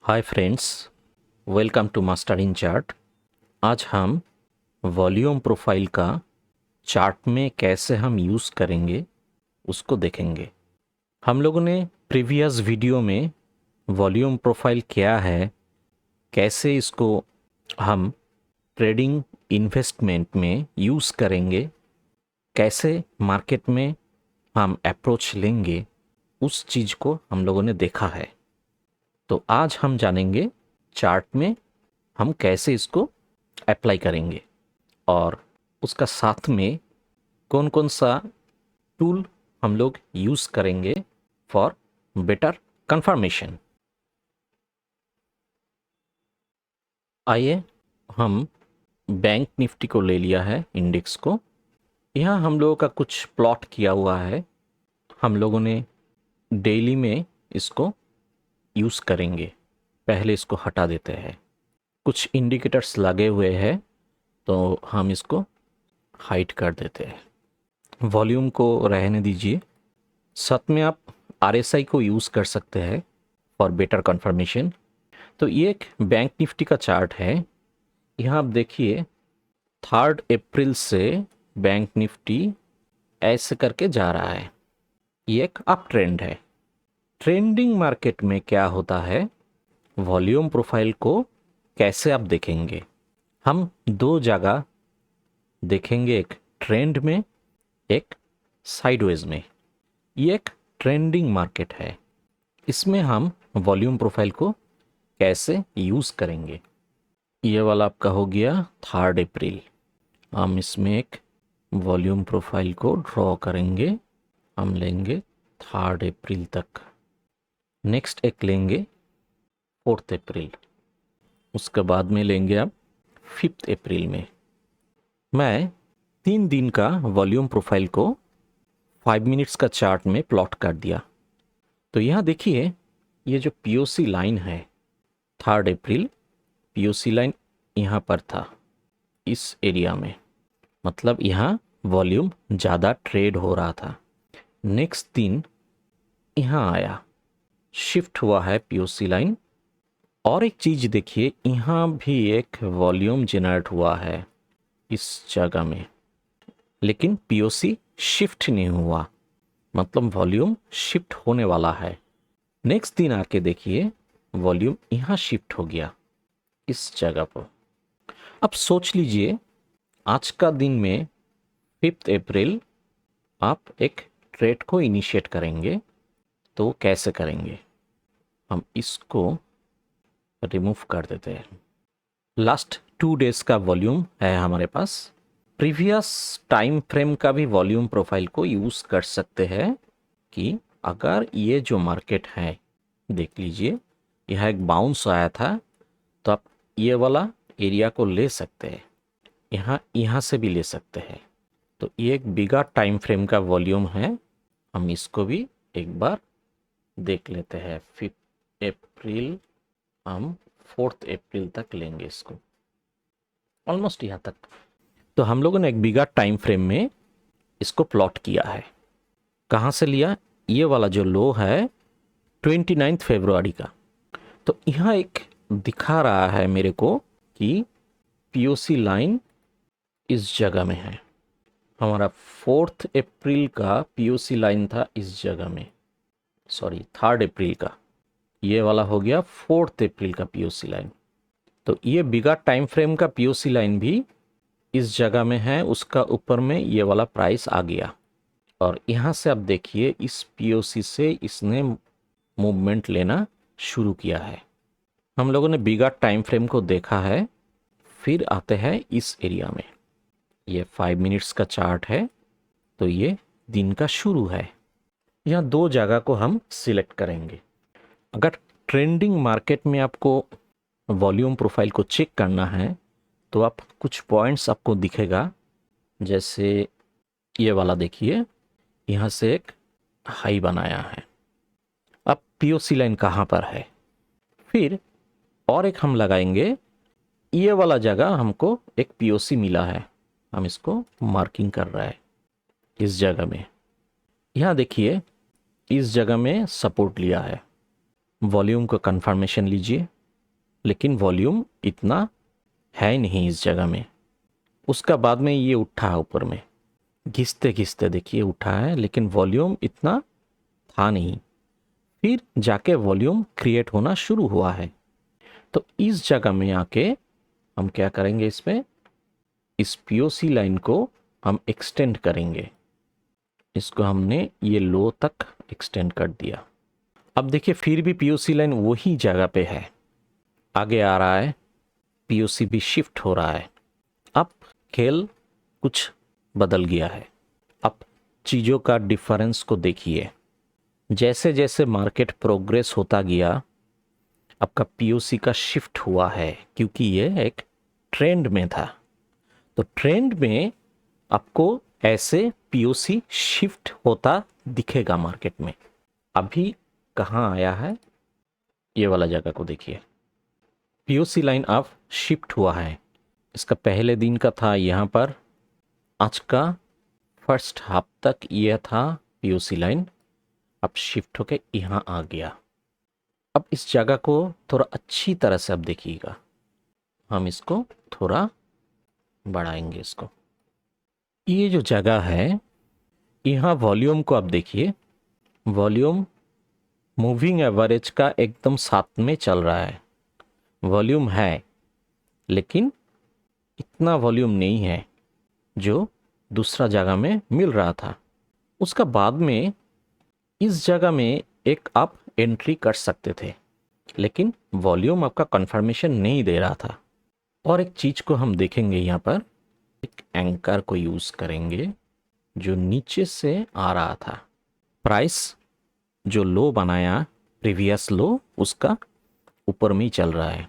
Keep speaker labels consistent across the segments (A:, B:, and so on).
A: Hi friends, welcome to master in chart. आज हम volume profile का चार्ट में कैसे हम यूज़ करेंगे उसको देखेंगे। हम लोगों ने प्रीवियस वीडियो में वॉल्यूम प्रोफाइल क्या है, कैसे इसको हम ट्रेडिंग इन्वेस्टमेंट में यूज़ करेंगे, कैसे मार्केट में हम अप्रोच लेंगे, उस चीज़ को हम लोगों ने देखा है। तो आज हम जानेंगे चार्ट में हम कैसे इसको अप्लाई करेंगे और उसका साथ में कौन कौन सा टूल हम लोग यूज़ करेंगे फॉर बेटर कंफर्मेशन। आइए, हम बैंक निफ्टी को ले लिया है, इंडेक्स को। यहाँ हम लोगों का कुछ प्लॉट किया हुआ है। हम लोगों ने डेली में इसको यूज़ करेंगे। पहले इसको हटा देते हैं। कुछ इंडिकेटर्स लगे हुए हैं तो हम इसको हाइड कर देते हैं। वॉल्यूम को रहने दीजिए। साथ में आप RSI को यूज़ कर सकते हैं फॉर बेटर कंफर्मेशन। तो ये एक बैंक निफ्टी का चार्ट है। यहाँ आप देखिए 3 अप्रैल से बैंक निफ्टी ऐसे करके जा रहा है। ये एक अप ट्रेंड है। ट्रेंडिंग मार्केट में क्या होता है, वॉल्यूम प्रोफाइल को कैसे आप देखेंगे? हम दो जगह देखेंगे, एक ट्रेंड में, एक साइडवेज में। ये एक ट्रेंडिंग मार्केट है। इसमें हम वॉल्यूम प्रोफाइल को कैसे यूज़ करेंगे? ये वाला आपका हो गया 3 अप्रैल। हम इसमें एक वॉल्यूम प्रोफाइल को ड्रॉ करेंगे। हम लेंगे 3 अप्रैल तक। नेक्स्ट एक लेंगे 4 अप्रैल। उसके बाद में लेंगे आप 5 अप्रैल में। मैं 3 दिन का वॉल्यूम प्रोफाइल को 5 मिनट्स का चार्ट में प्लॉट कर दिया। तो यहाँ देखिए, ये जो POC लाइन है 3 अप्रैल, POC लाइन यहाँ पर था, इस एरिया में। मतलब यहाँ वॉल्यूम ज़्यादा ट्रेड हो रहा था। नेक्स्ट दिन यहाँ आया, शिफ्ट हुआ है POC लाइन। और एक चीज़ देखिए, यहाँ भी एक वॉल्यूम जनरेट हुआ है इस जगह में, लेकिन POC शिफ्ट नहीं हुआ। मतलब वॉल्यूम शिफ्ट होने वाला है। नेक्स्ट दिन आके देखिए, वॉल्यूम यहाँ शिफ्ट हो गया इस जगह पर। अब सोच लीजिए, आज का दिन में 5 अप्रैल आप एक ट्रेड को इनिशिएट करेंगे तो कैसे करेंगे? हम इसको रिमूव कर देते हैं। लास्ट 2 डेज का वॉल्यूम है हमारे पास। प्रीवियस टाइम फ्रेम का भी वॉल्यूम प्रोफाइल को यूज़ कर सकते हैं कि अगर ये जो मार्केट है, देख लीजिए, यह एक बाउंस आया था, तो आप ये वाला एरिया को ले सकते हैं। यहाँ से भी ले सकते हैं। तो ये एक बिगा टाइम फ्रेम का वॉल्यूम है। हम इसको भी एक बार देख लेते हैं। 5 अप्रैल, हम 4 अप्रैल तक लेंगे इसको, ऑलमोस्ट यहाँ तक। तो हम लोगों ने एक बिगा टाइम फ्रेम में इसको प्लॉट किया है। कहाँ से लिया? ये वाला जो लो है 29 फरवरी का। तो यहाँ एक दिखा रहा है मेरे को कि POC लाइन इस जगह में है। हमारा 4 अप्रैल का POC लाइन था इस जगह में, सॉरी 3 अप्रैल का। ये वाला हो गया 4 अप्रैल का POC लाइन। तो ये बिगा टाइम फ्रेम का POC लाइन भी इस जगह में है। उसका ऊपर में ये वाला प्राइस आ गया और यहाँ से आप देखिए, इस POC से इसने मूवमेंट लेना शुरू किया है। हम लोगों ने बिगा टाइम फ्रेम को देखा है। फिर आते हैं इस एरिया में। ये 5 मिनट्स का चार्ट है, तो ये दिन का शुरू है। यहाँ 2 जगह को हम सिलेक्ट करेंगे। अगर ट्रेंडिंग मार्केट में आपको वॉल्यूम प्रोफाइल को चेक करना है तो आप कुछ पॉइंट्स आपको दिखेगा। जैसे ये वाला देखिए, यहाँ से एक हाई बनाया है। अब POC लाइन कहाँ पर है? फिर और एक हम लगाएंगे। ये वाला जगह हमको एक POC मिला है, हम इसको मार्किंग कर रहा है इस जगह में। यहाँ देखिए, इस जगह में सपोर्ट लिया है। वॉल्यूम को कंफर्मेशन लीजिए। लेकिन वॉल्यूम इतना है नहीं इस जगह में। उसका बाद में ये उठा है ऊपर में, घिसते घिसते देखिए उठा है, लेकिन वॉल्यूम इतना था नहीं। फिर जाके वॉल्यूम क्रिएट होना शुरू हुआ है। तो इस जगह में आके हम क्या करेंगे, इसमें इस पीओसी लाइन को हम एक्सटेंड करेंगे। इसको हमने ये लो तक एक्सटेंड कर दिया। अब देखिए फिर भी पीओसी लाइन वही जगह पे है, आगे आ रहा है, पीओसी भी शिफ्ट हो रहा है। अब खेल कुछ बदल गया है। अब चीज़ों का डिफरेंस को देखिए। जैसे जैसे मार्केट प्रोग्रेस होता गया, आपका पीओसी का शिफ्ट हुआ है, क्योंकि ये एक ट्रेंड में था। तो ट्रेंड में आपको ऐसे पीओसी शिफ्ट होता दिखेगा मार्केट में। अभी कहाँ आया है, ये वाला जगह को देखिए। पीओसी लाइन अब शिफ्ट हुआ है। इसका पहले दिन का था यहाँ पर, आज का फर्स्ट हाफ तक यह था पीओसी लाइन, अब शिफ्ट होके यहाँ आ गया। अब इस जगह को थोड़ा अच्छी तरह से अब देखिएगा, हम इसको थोड़ा बढ़ाएंगे इसको। ये जो जगह है, यहाँ वॉल्यूम को अब देखिए, वॉल्यूम मूविंग एवरेज का एकदम साथ में चल रहा है। वॉल्यूम है, लेकिन इतना वॉल्यूम नहीं है जो दूसरा जगह में मिल रहा था। उसका बाद में इस जगह में एक आप एंट्री कर सकते थे, लेकिन वॉल्यूम आपका कंफर्मेशन नहीं दे रहा था। और एक चीज़ को हम देखेंगे, यहाँ पर एक एंकर को यूज़ करेंगे जो नीचे से आ रहा था। प्राइस जो लो बनाया, प्रीवियस लो, उसका ऊपर में ही चल रहा है।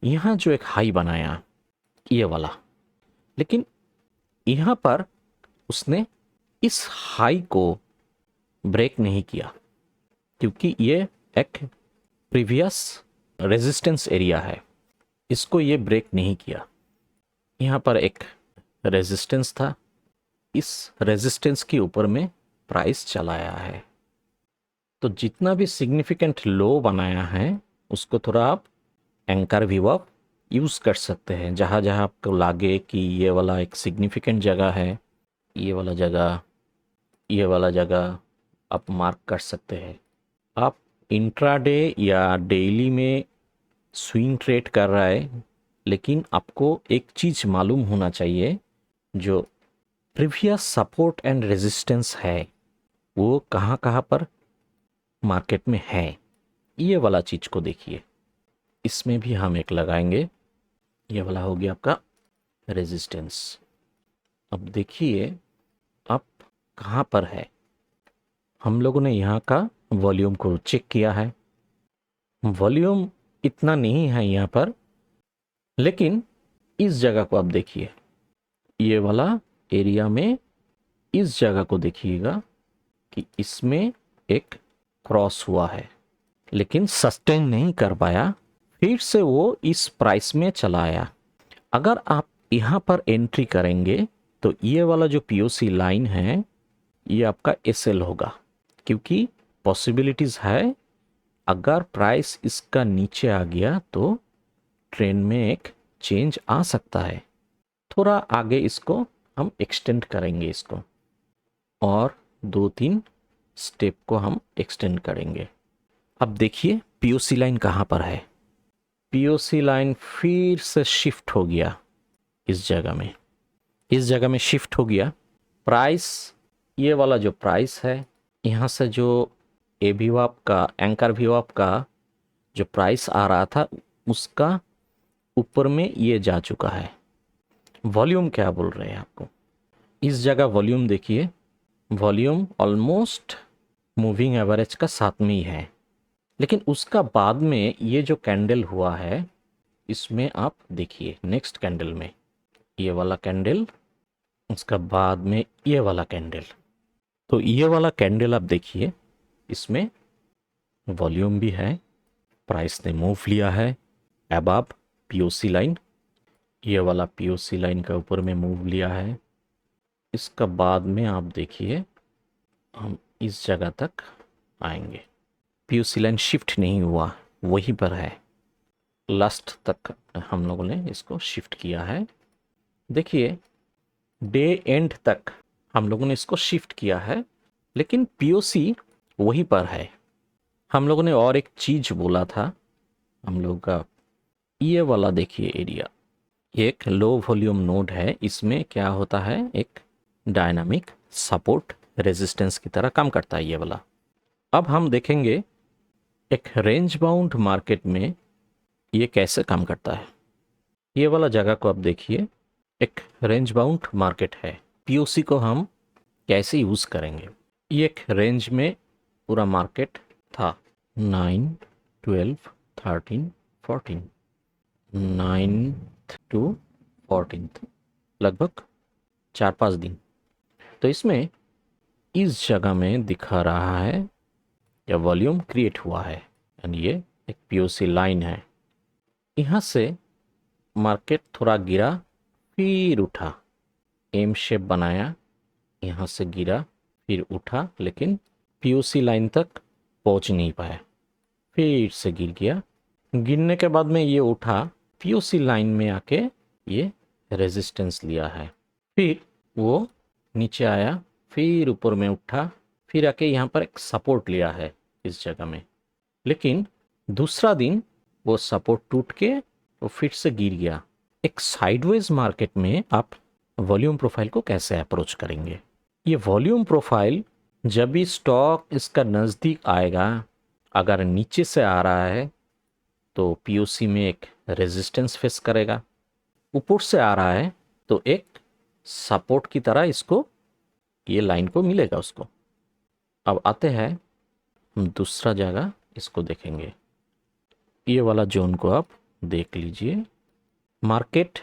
A: यहाँ जो एक हाई बनाया, ये वाला, लेकिन यहाँ पर उसने इस हाई को ब्रेक नहीं किया, क्योंकि ये एक प्रीवियस रेजिस्टेंस एरिया है, इसको ये ब्रेक नहीं किया। यहाँ पर एक रेजिस्टेंस था, इस रेजिस्टेंस के ऊपर में प्राइस चलाया है। तो जितना भी सिग्निफिकेंट लो बनाया है, उसको थोड़ा आप एंकर व्यू आप यूज़ कर सकते हैं। जहाँ जहाँ आपको लगे कि ये वाला एक सिग्निफिकेंट जगह है, ये वाला जगह, ये वाला जगह आप मार्क कर सकते हैं। आप इंट्राडे या डेली में स्विंग ट्रेड कर रहा है, लेकिन आपको एक चीज़ मालूम होना चाहिए, जो प्रीवियस सपोर्ट एंड रेजिस्टेंस है वो कहाँ कहाँ पर मार्केट में है। ये वाला चीज़ को देखिए। इसमें भी हम एक लगाएंगे, ये वाला हो गया आपका रेजिस्टेंस। अब देखिए अब कहाँ पर है। हम लोगों ने यहाँ का वॉल्यूम को चेक किया है, वॉल्यूम इतना नहीं है यहाँ पर, लेकिन इस जगह को आप देखिए, ये वाला एरिया में इस जगह को देखिएगा कि इसमें एक क्रॉस हुआ है, लेकिन सस्टेन नहीं कर पाया, फिर से वो इस प्राइस में चला आया। अगर आप यहाँ पर एंट्री करेंगे तो ये वाला जो पीओसी लाइन है, ये आपका एसएल होगा, क्योंकि पॉसिबिलिटीज़ है अगर प्राइस इसका नीचे आ गया तो ट्रेंड में एक चेंज आ सकता है। थोड़ा आगे इसको हम एक्सटेंड करेंगे इसको, और 2-3 स्टेप को हम एक्सटेंड करेंगे। अब देखिए पीओसी लाइन कहाँ पर है। पीओसी लाइन फिर से शिफ्ट हो गया इस जगह में, इस जगह में शिफ्ट हो गया। प्राइस, ये वाला जो प्राइस है, यहाँ से जो ए व्यू आपका, एंकर व्यू आपका जो प्राइस आ रहा था, उसका ऊपर में ये जा चुका है। वॉल्यूम क्या बोल रहे हैं आपको, इस जगह वॉल्यूम देखिए, वॉल्यूम ऑलमोस्ट मूविंग एवरेज का साथ में ही है, लेकिन उसका बाद में ये जो कैंडल हुआ है, इसमें आप देखिए नेक्स्ट कैंडल में ये वाला कैंडल, उसका बाद में ये वाला कैंडल। तो ये वाला कैंडल आप देखिए, इसमें वॉल्यूम भी है, प्राइस ने मूव लिया है अबव पीओसी लाइन, ये वाला पीओसी लाइन का ऊपर में मूव लिया है। इसका बाद में आप देखिए हम इस जगह तक आएंगे, पीओसी लाइन शिफ्ट नहीं हुआ, वहीं पर है। लास्ट तक हम लोगों ने इसको शिफ्ट किया है। देखिए डे एंड तक हम लोगों ने इसको शिफ्ट किया है, लेकिन पीओसी वहीं पर है। हम लोगों ने और एक चीज बोला था, हम लोग का ये वाला देखिए एरिया, ये एक लो वॉल्यूम नोड है। इसमें क्या होता है, एक डायनामिक सपोर्ट रेजिस्टेंस की तरह काम करता है ये वाला। अब हम देखेंगे एक रेंज बाउंड मार्केट में ये कैसे काम करता है। ये वाला जगह को आप देखिए, एक रेंज बाउंड मार्केट है। पीओसी को हम कैसे यूज़ करेंगे, ये एक रेंज में पूरा मार्केट था, 9, 12, 13, 14, 9th to 14th, लगभग 4-5 दिन। तो इसमें इस जगह में दिखा रहा है या वॉल्यूम क्रिएट हुआ है, यानी ये एक पीओसी लाइन है। यहाँ से मार्केट थोड़ा गिरा, फिर उठा, एम शेप बनाया, यहाँ से गिरा फिर उठा, लेकिन पीओसी लाइन तक पहुँच नहीं पाया, फिर से गिर गया। गिरने के बाद में ये उठा, पीओसी लाइन में आके ये रेजिस्टेंस लिया है, फिर वो नीचे आया, फिर ऊपर में उठा, फिर आके यहाँ पर एक सपोर्ट लिया है इस जगह में। लेकिन दूसरा दिन वो सपोर्ट टूट के वो फिर से गिर गया। एक साइडवेज मार्केट में आप वॉल्यूम प्रोफाइल को कैसे अप्रोच करेंगे? ये वॉल्यूम प्रोफाइल जब भी स्टॉक इसका नज़दीक आएगा, अगर नीचे से आ रहा है तो पीओसी में एक रेजिस्टेंस फेस करेगा, ऊपर से आ रहा है तो एक सपोर्ट की तरह इसको, ये लाइन को मिलेगा उसको। अब आते हैं हम दूसरा जगह इसको देखेंगे। ये वाला जोन को आप देख लीजिए, मार्केट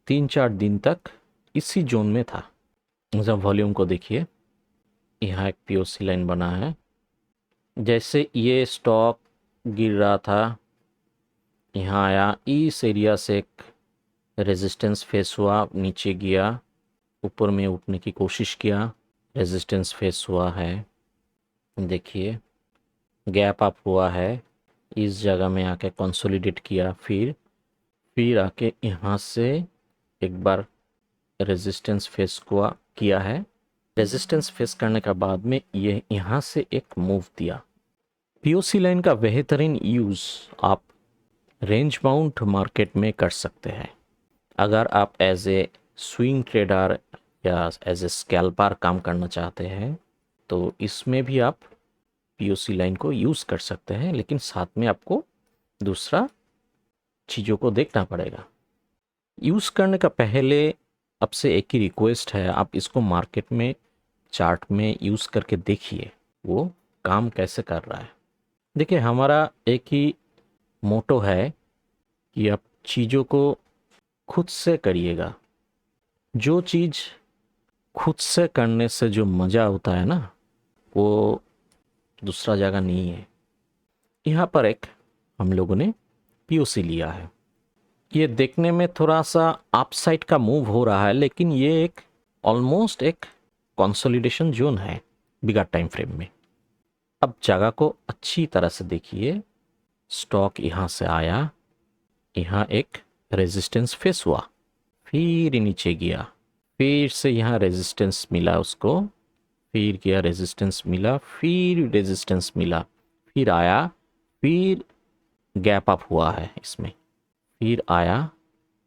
A: 3-4 दिन तक इसी जोन में था। जब वॉल्यूम को देखिए, यहाँ एक पीओसी लाइन बना है, जैसे ये स्टॉक गिर रहा था, यहाँ आया, इस एरिया से एक रेजिस्टेंस फेस हुआ, नीचे गया, ऊपर में उठने की कोशिश किया, रेजिस्टेंस फेस हुआ है, देखिए गैप अप हुआ है, इस जगह में आके कंसोलिडेट किया, फिर आके यहाँ से एक बार रेजिस्टेंस फेस किया है। रेजिस्टेंस फेस करने के बाद में ये यहाँ से एक मूव दिया। पीओसी लाइन का बेहतरीन यूज़ आप रेंज बाउंड मार्केट में कर सकते हैं। अगर आप एज ए स्विंग ट्रेडर या एज ए स्कैल्पर काम करना चाहते हैं तो इसमें भी आप पीओसी लाइन को यूज़ कर सकते हैं, लेकिन साथ में आपको दूसरा चीज़ों को देखना पड़ेगा। यूज़ करने का पहले आपसे एक ही रिक्वेस्ट है, आप इसको मार्केट में चार्ट में यूज़ करके देखिए वो काम कैसे कर रहा है। देखिए हमारा एक ही मोटो है कि आप चीज़ों को खुद से करिएगा। जो चीज़ खुद से करने से जो मज़ा होता है ना, वो दूसरा जगह नहीं है। यहाँ पर एक हम लोगों ने पीओसी लिया है, ये देखने में थोड़ा सा अपसाइड का मूव हो रहा है, लेकिन ये एक ऑलमोस्ट एक कंसोलिडेशन जोन है बिगर टाइम फ्रेम में। अब जगह को अच्छी तरह से देखिए, स्टॉक यहाँ से आया, यहाँ एक रेजिस्टेंस फेस हुआ, फिर नीचे गया, फिर से यहाँ रेजिस्टेंस मिला उसको, फिर गया रेजिस्टेंस मिला, फिर रेजिस्टेंस मिला, फिर आया, फिर गैप अप हुआ है इसमें, फिर आया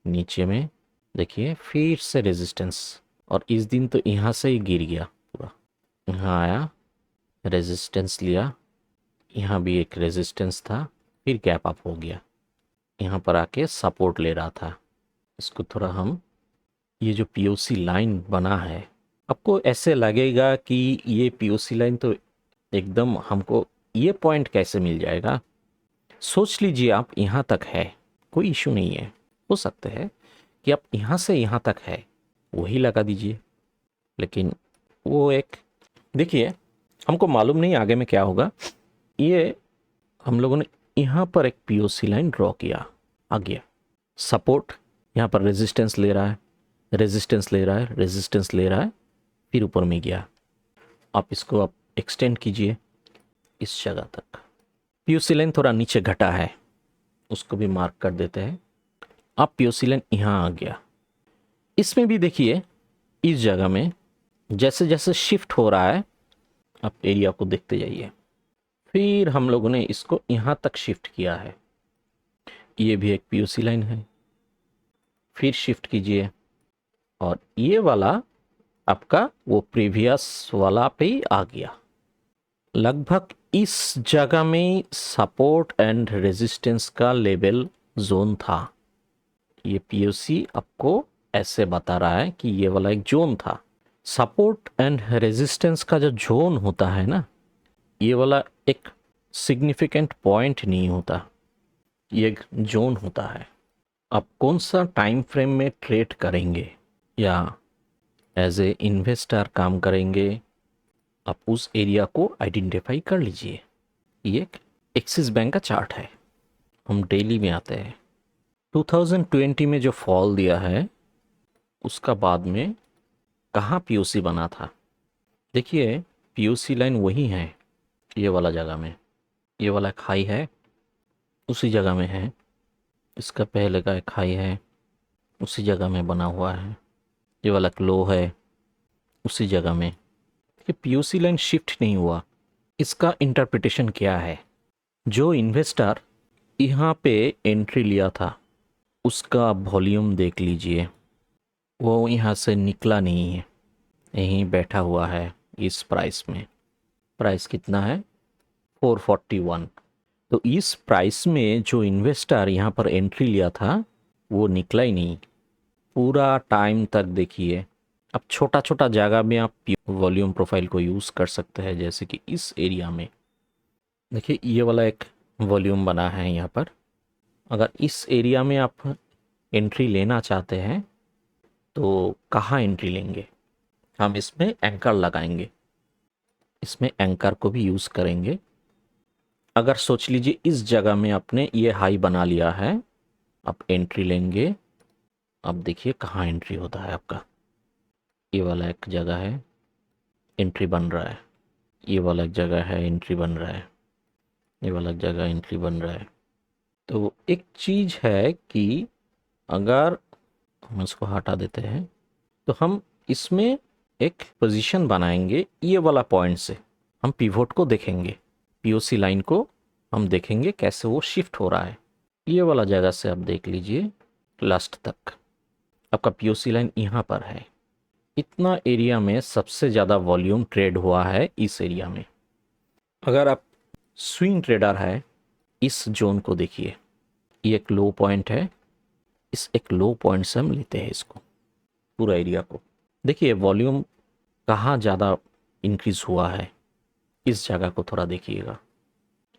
A: नीचे में, देखिए फिर से रेजिस्टेंस, और इस दिन तो यहाँ से ही गिर गया पूरा। यहाँ आया, रेजिस्टेंस लिया, यहाँ भी एक रेजिस्टेंस था, फिर गैप अप हो गया, यहाँ पर आके सपोर्ट ले रहा था। इसको थोड़ा हम, ये जो पीओसी लाइन बना है, आपको ऐसे लगेगा कि ये पीओसी लाइन तो एकदम, हमको ये पॉइंट कैसे मिल जाएगा। सोच लीजिए आप यहाँ तक है, कोई इशू नहीं है, हो सकता है कि आप यहाँ से यहाँ तक है वही लगा दीजिए, लेकिन वो एक, देखिए हमको मालूम नहीं आगे में क्या होगा। ये हम लोगों ने यहाँ पर एक पीओसी लाइन ड्रॉ किया, आ गया सपोर्ट, यहाँ पर रेजिस्टेंस ले रहा है, रेजिस्टेंस ले रहा है, रेजिस्टेंस ले रहा है, फिर ऊपर में गया। आप इसको आप एक्सटेंड कीजिए इस जगह तक। पीओसी लाइन थोड़ा नीचे घटा है, उसको भी मार्क कर देते हैं। अब पीओसी लाइन यहाँ आ गया। इसमें भी देखिए इस जगह में जैसे जैसे शिफ्ट हो रहा है, आप एरिया को देखते जाइए। फिर हम लोगों ने इसको यहाँ तक शिफ्ट किया है। ये भी एक पीओसी लाइन है। फिर शिफ्ट कीजिए और ये वाला आपका वो प्रीवियस वाला पे ही आ गया। लगभग इस जगह में सपोर्ट एंड रेजिस्टेंस का लेवल जोन था। ये पीओसी आपको ऐसे बता रहा है कि ये वाला एक जोन था। सपोर्ट एंड रेजिस्टेंस का जो जोन होता है ना, ये वाला एक सिग्निफिकेंट पॉइंट नहीं होता, ये एक जोन होता है। आप कौन सा टाइम फ्रेम में ट्रेड करेंगे या एज ए इन्वेस्टर काम करेंगे, आप उस एरिया को आइडेंटिफाई कर लीजिए। ये एक एक्सिस बैंक का चार्ट है। हम डेली में आते हैं। 2020 में जो फॉल दिया है उसका बाद में कहाँ पीओसी बना था। देखिए पीओसी लाइन वही है, ये वाला जगह में। ये वाला एक हाई है, उसी जगह में है। इसका पहले का एक हाई है, उसी जगह में बना हुआ है। ये वाला एक लो है, उसी जगह में। ये पीओसी लाइन शिफ्ट नहीं हुआ। इसका इंटरप्रिटेशन क्या है? जो इन्वेस्टर यहाँ पे एंट्री लिया था उसका वॉल्यूम देख लीजिए, वो यहाँ से निकला नहीं है, यहीं बैठा हुआ है इस प्राइस में। प्राइस कितना है? 441। तो इस प्राइस में जो इन्वेस्टर यहाँ पर एंट्री लिया था वो निकला ही नहीं पूरा टाइम तक। देखिए अब छोटा छोटा जगह में आप वॉल्यूम प्रोफाइल को यूज़ कर सकते हैं, जैसे कि इस एरिया में देखिए ये वाला एक वॉल्यूम बना है यहाँ पर। अगर इस एरिया में आप एंट्री लेना चाहते हैं तो कहाँ एंट्री लेंगे? हम इसमें एंकर लगाएंगे, इसमें एंकर को भी यूज़ करेंगे। अगर सोच लीजिए इस जगह में आपने ये हाई बना लिया है, आप एंट्री लेंगे। अब देखिए कहाँ एंट्री होता है आपका। ये वाला एक जगह है, एंट्री बन रहा है। ये वाला एक जगह है, एंट्री बन रहा है। ये वाला एक जगह एंट्री बन रहा है। तो एक चीज़ है कि अगर हम इसको हटा देते हैं तो हम इसमें एक पोजीशन बनाएंगे। ये वाला पॉइंट से हम पिवोट को देखेंगे, पीओसी लाइन को हम देखेंगे कैसे वो शिफ्ट हो रहा है। ये वाला जगह से आप देख लीजिए लास्ट तक आपका पीओसी लाइन यहाँ पर है। इतना एरिया में सबसे ज़्यादा वॉल्यूम ट्रेड हुआ है इस एरिया में। अगर आप स्विंग ट्रेडर है, इस जोन को देखिए, ये एक लो पॉइंट है। इस एक लो पॉइंट से हम लेते हैं इसको, पूरा एरिया को। देखिए वॉल्यूम कहाँ ज़्यादा इंक्रीज हुआ है, इस जगह को थोड़ा देखिएगा।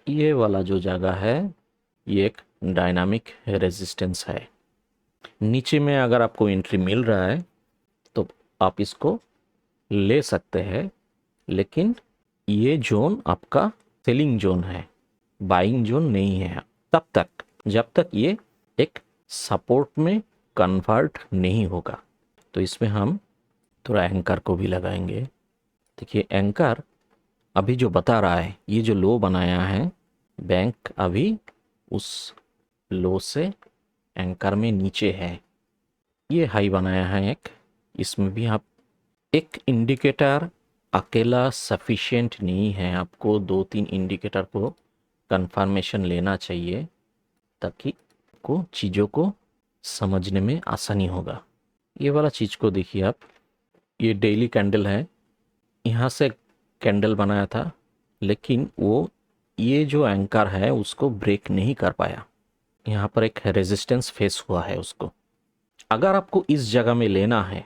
A: ये वाला जो जगह है ये एक डायनामिक रेजिस्टेंस है। नीचे में अगर आपको एंट्री मिल रहा है तो आप इसको ले सकते हैं, लेकिन ये जोन आपका सेलिंग जोन है, बाइंग जोन नहीं है तब तक, जब तक ये एक सपोर्ट में कन्वर्ट नहीं होगा। तो इसमें हम थोड़ा एंकर को भी लगाएंगे। देखिए एंकर अभी जो बता रहा है, ये जो लो बनाया है बैंक अभी उस लो से एंकर में नीचे है। ये हाई बनाया है एक, इसमें भी आप एक इंडिकेटर अकेला सफिशिएंट नहीं है, आपको 2-3 इंडिकेटर को कंफर्मेशन लेना चाहिए ताकि को चीज़ों को समझने में आसानी होगा। ये वाला चीज़ को देखिए आप, ये डेली कैंडल है, यहाँ से कैंडल बनाया था लेकिन वो ये जो एंकर है उसको ब्रेक नहीं कर पाया। यहाँ पर एक रेजिस्टेंस फेस हुआ है उसको। अगर आपको इस जगह में लेना है,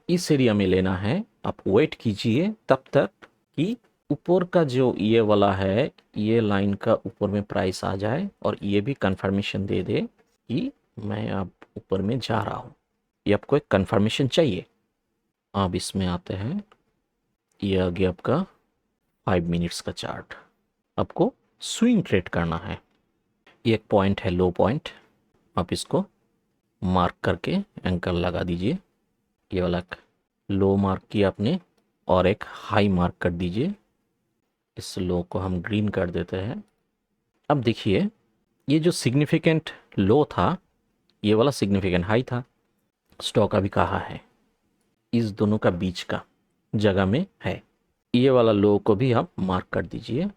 A: इस एरिया में लेना है, आप वेट कीजिए तब तक कि ऊपर का जो ये वाला है, ये लाइन का ऊपर में प्राइस आ जाए और ये भी कंफर्मेशन दे दे कि मैं अब ऊपर में जा रहा हूँ। ये आपको एक कंफर्मेशन चाहिए। अब इसमें आते हैं, ये आ गया आपका 5 मिनट्स का चार्ट। आपको स्विंग ट्रेड करना है। ये एक पॉइंट है, लो पॉइंट, आप इसको मार्क करके एंकर लगा दीजिए। ये वाला लो मार्क किया आपने और एक हाई मार्क कर दीजिए। इस लो को हम ग्रीन कर देते हैं। अब देखिए ये जो सिग्निफिकेंट लो था, ये वाला सिग्निफिकेंट हाई था। स्टॉक अभी कहाँ है? इस दोनों का बीच का जगह में है। ये वाला लो को भी आप मार्क कर दीजिए।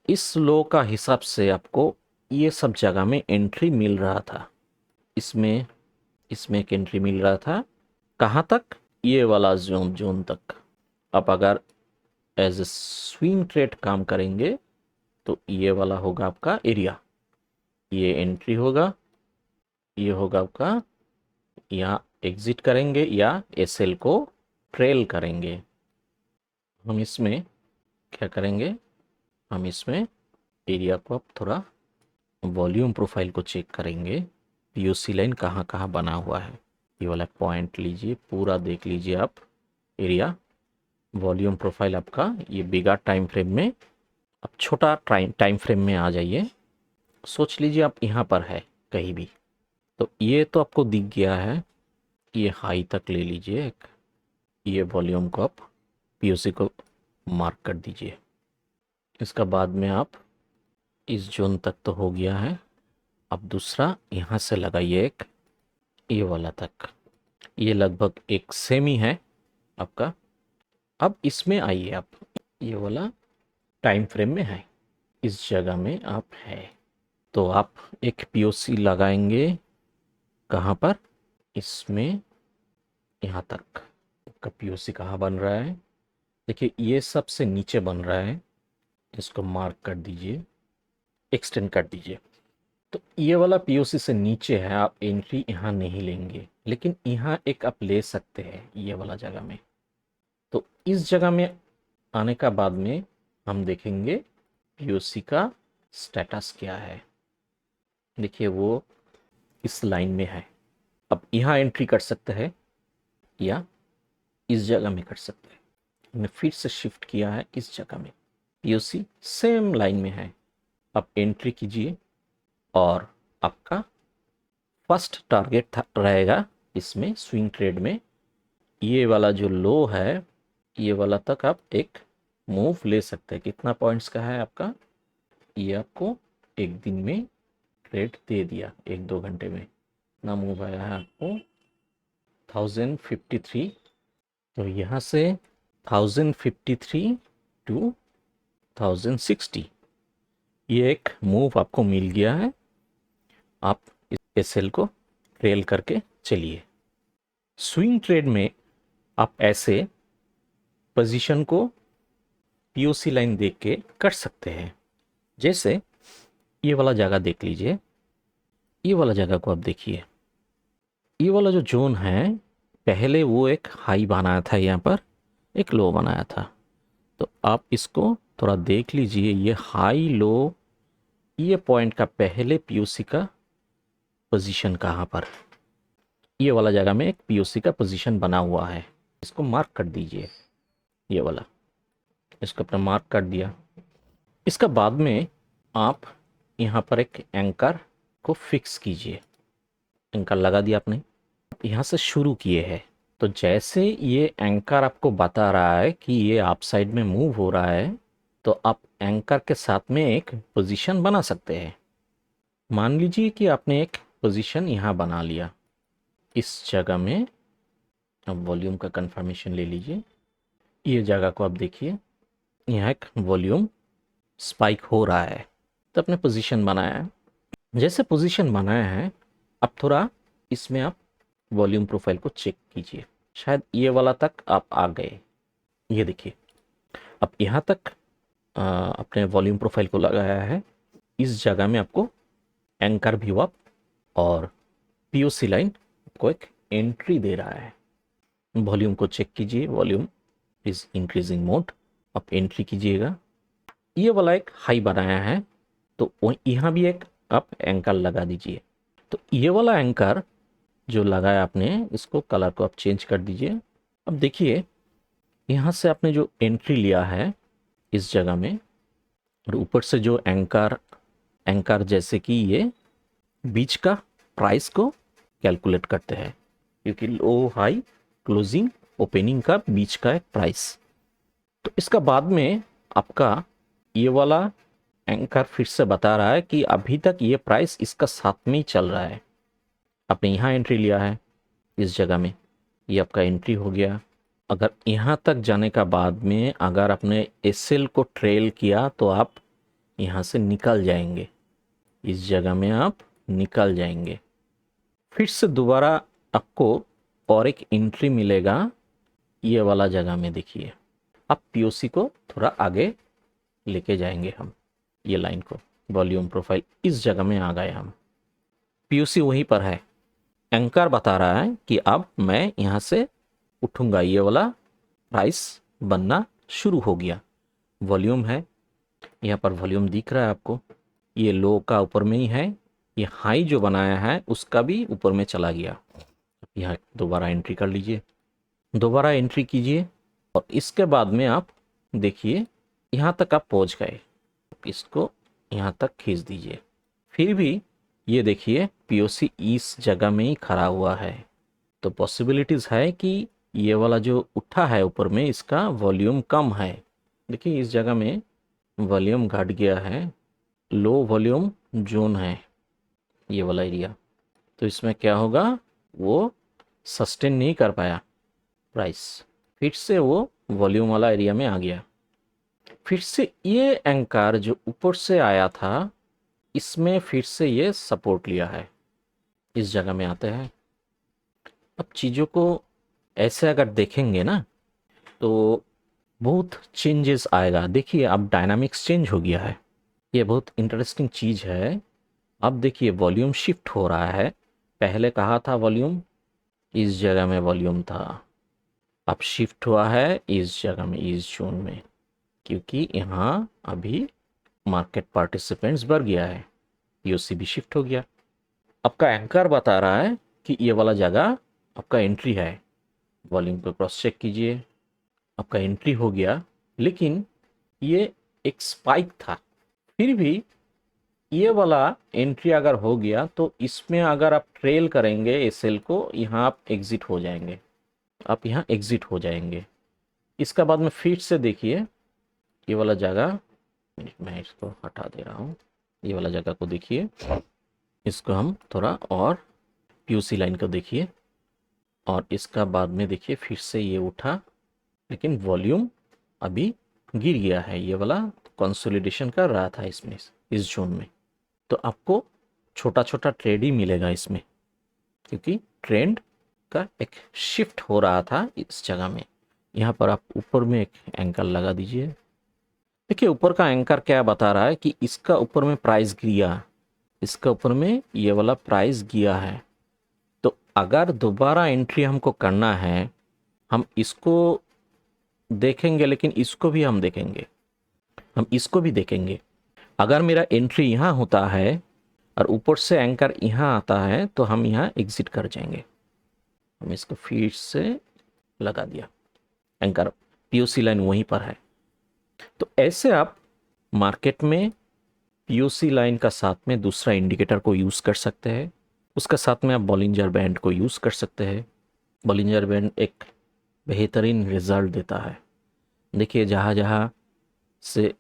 A: इस लो का हिसाब से आपको ये सब जगह में एंट्री मिल रहा था। इसमें इसमें एक एंट्री मिल रहा था। कहाँ तक? ये वाला जोन तक। आप अगर एज ए स्विंग ट्रेड काम करेंगे तो ये वाला होगा आपका एरिया। ये एंट्री होगा, ये होगा आपका, यहाँ एग्जिट करेंगे या एसएल को ट्रेल करेंगे। हम इसमें क्या करेंगे? हम इसमें एरिया को अब थोड़ा वॉल्यूम प्रोफाइल को चेक करेंगे। पीओसी लाइन कहाँ कहाँ बना हुआ है, ये वाला पॉइंट लीजिए, पूरा देख लीजिए आप। एरिया वॉल्यूम प्रोफाइल आपका ये बिगा टाइम फ्रेम में, अब छोटा टाइम फ्रेम में आ जाइए। सोच लीजिए आप यहाँ पर है कहीं भी, तो ये तो आपको दिख गया है। ये हाई तक ले लीजिए एक, ये वॉल्यूम को आप पीओसी को मार्क कर दीजिए। इसका बाद में आप इस जोन तक तो हो गया है। अब दूसरा यहाँ से लगाइए एक, ये वाला तक। ये लगभग एक सेम ही है आपका। अब इसमें आइए आप, ये वाला टाइम फ्रेम में है, इस जगह में आप है, तो आप एक पीओसी लगाएंगे। कहाँ पर? इसमें यहाँ तक का पीओसी कहाँ बन रहा है? देखिए ये सबसे नीचे बन रहा है, इसको मार्क कर दीजिए, एक्सटेंड कर दीजिए। तो ये वाला पीओसी से नीचे है, आप एंट्री यहाँ नहीं लेंगे, लेकिन यहाँ एक आप ले सकते हैं ये वाला जगह में। तो इस जगह में आने का बाद में हम देखेंगे पीओसी का स्टेटस क्या है। देखिए वो इस लाइन में है। अब यहाँ एंट्री कर सकते हैं या इस जगह में कर सकते हैं। हमने फिर से शिफ्ट किया है इस जगह में, पीओसी सेम लाइन में है। अब एंट्री कीजिए और आपका फर्स्ट टारगेट रहेगा इसमें स्विंग ट्रेड में, ये वाला जो लो है, ये वाला तक आप एक मूव ले सकते हैं। कितना पॉइंट्स का है आपका? ये आपको एक दिन में ट्रेड दे दिया, 1-2 घंटे में ना मूव आया है आपको 1053। तो यहाँ से 1053 टू 1060 ये एक मूव आपको मिल गया है। आप इस सेल को ट्रेल करके चलिए। स्विंग ट्रेड में आप ऐसे पोजीशन को पीओसी लाइन देख के कर सकते हैं। जैसे ये वाला जगह देख लीजिए, ये वाला जगह को आप देखिए। ये वाला जो जोन है, पहले वो एक हाई बनाया था, यहाँ पर एक लो बनाया था। तो आप इसको थोड़ा देख लीजिए, ये हाई लो, ये पॉइंट का पहले पीओसी का पोजीशन कहाँ पर? ये वाला जगह में एक पीओसी का पोजीशन बना हुआ है, इसको मार्क कर दीजिए। ये वाला, इसको अपना मार्क कर दिया। इसका बाद में आप यहाँ पर एक एंकर को फिक्स कीजिए। एंकर लगा दिया आपने, यहाँ से शुरू किए हैं। तो जैसे ये एंकर आपको बता रहा है कि ये आप साइड में मूव हो रहा है, तो आप एंकर के साथ में एक पोजीशन बना सकते हैं। मान लीजिए कि आपने एक पोजीशन यहाँ बना लिया इस जगह में। अब वॉल्यूम का कंफर्मेशन ले लीजिए। ये जगह को आप देखिए, यहाँ एक वॉल्यूम स्पाइक हो रहा है, तो आपने पोजीशन बनाया है। जैसे पोजीशन बनाया है, अब थोड़ा इसमें आप वॉल्यूम प्रोफाइल को चेक कीजिए। शायद ये वाला तक आप आ गए, ये देखिए। अब यहाँ तक अपने वॉल्यूम प्रोफाइल को लगाया है। इस जगह में आपको एंकर व्यू अप और पीओसी लाइन आपको एक एंट्री दे रहा है। वॉल्यूम को चेक कीजिए, वॉल्यूम इज इंक्रीजिंग मोड, आप एंट्री कीजिएगा। ये वाला एक हाई बनाया है, तो यहाँ भी एक आप एंकर लगा दीजिए। तो ये वाला एंकर जो लगाया आपने, इसको कलर को आप चेंज कर दीजिए। अब देखिए यहाँ से आपने जो एंट्री लिया है इस जगह में, और ऊपर से जो एंकर जैसे कि ये बीच का प्राइस को कैलकुलेट करते हैं, क्योंकि लो हाई क्लोजिंग ओपनिंग का बीच का एक प्राइस। तो इसका बाद में आपका ये वाला एंकर फिर से बता रहा है कि अभी तक ये प्राइस इसका साथ में ही चल रहा है। आपने यहाँ एंट्री लिया है इस जगह में, ये आपका एंट्री हो गया। अगर यहाँ तक जाने का बाद में अगर आपने एसएल को ट्रेल किया तो आप यहाँ से निकल जाएंगे, इस जगह में आप निकल जाएंगे। फिर से दोबारा आपको और एक एंट्री मिलेगा ये वाला जगह में। देखिए अब पीओसी को थोड़ा आगे लेके जाएंगे हम, ये लाइन को, वॉल्यूम प्रोफाइल इस जगह में आ गए हम, पीओसी वहीं पर है। एंकर बता रहा है कि अब मैं यहाँ से उठूंगा, ये वाला प्राइस बनना शुरू हो गया। वॉल्यूम है, यहाँ पर वॉल्यूम दिख रहा है आपको, ये लो का ऊपर में ही है, ये हाई जो बनाया है उसका भी ऊपर में चला गया। यहाँ दोबारा एंट्री कर लीजिए, दोबारा एंट्री कीजिए और इसके बाद में आप देखिए यहाँ तक आप पहुँच गए, इसको यहाँ तक खींच दीजिए। फिर भी ये देखिए पीओसी इस जगह में ही खड़ा हुआ है, तो पॉसिबिलिटीज़ है कि ये वाला जो उठा है ऊपर में इसका वॉल्यूम कम है। देखिए इस जगह में वॉल्यूम घट गया है, लो वॉल्यूम जोन है ये वाला एरिया, तो इसमें क्या होगा, वो सस्टेन नहीं कर पाया प्राइस, फिर से वो वॉल्यूम वाला एरिया में आ गया। फिर से ये एंकर जो ऊपर से आया था इसमें फिर से ये सपोर्ट लिया है, इस जगह में आते हैं। अब चीज़ों को ऐसे अगर देखेंगे ना तो बहुत चेंजेस आएगा। देखिए अब डायनामिक्स चेंज हो गया है, ये बहुत इंटरेस्टिंग चीज़ है। अब देखिए वॉल्यूम शिफ्ट हो रहा है, पहले कहा था वॉल्यूम इस जगह में वॉल्यूम था, अब शिफ्ट हुआ है इस जगह में, इस जोन में, क्योंकि यहाँ अभी मार्केट पार्टिसिपेंट्स बढ़ गया है, पीओसी भी शिफ्ट हो गया। आपका एंकर बता रहा है कि ये वाला जगह आपका एंट्री है, वॉल्यूम को क्रॉस चेक कीजिए, आपका एंट्री हो गया। लेकिन ये एक स्पाइक था, फिर भी ये वाला एंट्री अगर हो गया तो इसमें अगर आप ट्रेल करेंगे एसएल को, यहाँ आप एग्जिट हो जाएंगे, आप यहाँ एग्जिट हो जाएंगे। इसका बाद में फिर से देखिए ये वाला जगह, मैं इसको हटा दे रहा हूँ, ये वाला जगह को देखिए, इसको हम थोड़ा और पीओसी लाइन को देखिए, और इसका बाद में देखिए फिर से ये उठा, लेकिन वॉल्यूम अभी गिर गया है, ये वाला कंसोलिडेशन कर रहा था इसमें, इस जोन में। तो आपको छोटा छोटा ट्रेड ही मिलेगा इसमें, क्योंकि ट्रेंड का एक शिफ्ट हो रहा था इस जगह में। यहाँ पर आप ऊपर में एक एंकर लगा दीजिए। देखिए ऊपर का एंकर क्या बता रहा है कि इसका ऊपर में प्राइस गिरा, इसका ऊपर में ये वाला प्राइस गिरा है, तो अगर दोबारा एंट्री हमको करना है हम इसको देखेंगे, लेकिन इसको भी हम देखेंगे, हम इसको भी देखेंगे। अगर मेरा एंट्री यहाँ होता है और ऊपर से एंकर यहाँ आता है तो हम यहाँ एग्जिट कर जाएंगे। हम इसको फिर से लगा दिया, एंकर पीओसी लाइन वहीं पर है। तो ऐसे आप मार्केट में पीओसी लाइन का साथ में दूसरा इंडिकेटर को यूज़ कर सकते हैं, उसका साथ में आप बॉलिंजर बैंड को यूज़ कर सकते हैं। बॉलिंजर बैंड एक बेहतरीन रिजल्ट देता है। देखिए जहाँ जहाँ से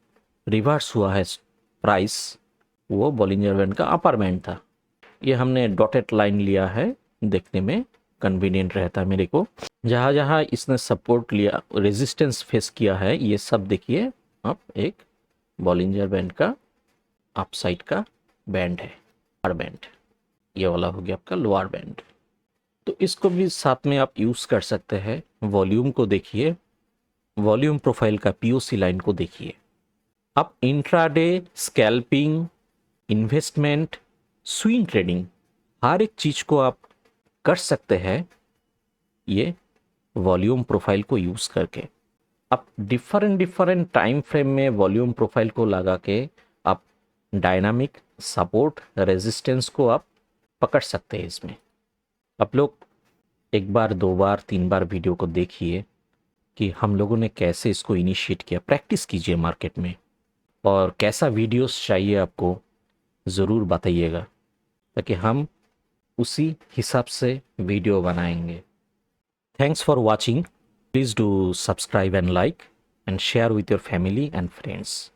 A: रिवर्स हुआ है प्राइस, वो बॉलिंजर बैंड का अपर बैंड था। ये हमने डॉटेड लाइन लिया है, देखने में कन्वीनियंट रहता है मेरे को। जहाँ जहाँ इसने सपोर्ट लिया, रेजिस्टेंस फेस किया है, ये सब देखिए आप एक बॉलिंजर बैंड का अप साइड का बैंड है, अपर बैंड। ये वाला हो गया आपका लोअर बैंड। तो इसको भी साथ में आप यूज़ कर सकते हैं। वॉल्यूम को देखिए, वॉल्यूम प्रोफाइल का पीओसी लाइन को देखिए। आप intraday, scalping, investment, swing trading, हर एक चीज़ को आप कर सकते हैं ये वॉल्यूम प्रोफाइल को यूज़ करके। आप डिफरेंट टाइम फ्रेम में वॉल्यूम प्रोफाइल को लगा के आप डायनामिक सपोर्ट रेजिस्टेंस को आप पकड़ सकते हैं इसमें। आप लोग एक बार, दो बार, तीन बार वीडियो को देखिए कि हम लोगों ने कैसे इसको इनिशिएट किया। प्रैक्टिस कीजिए मार्केट में, और कैसा वीडियोस चाहिए आपको ज़रूर बताइएगा, ताकि हम उसी हिसाब से वीडियो बनाएंगे। Thanks for watching. Please do subscribe and like and share with your family and friends.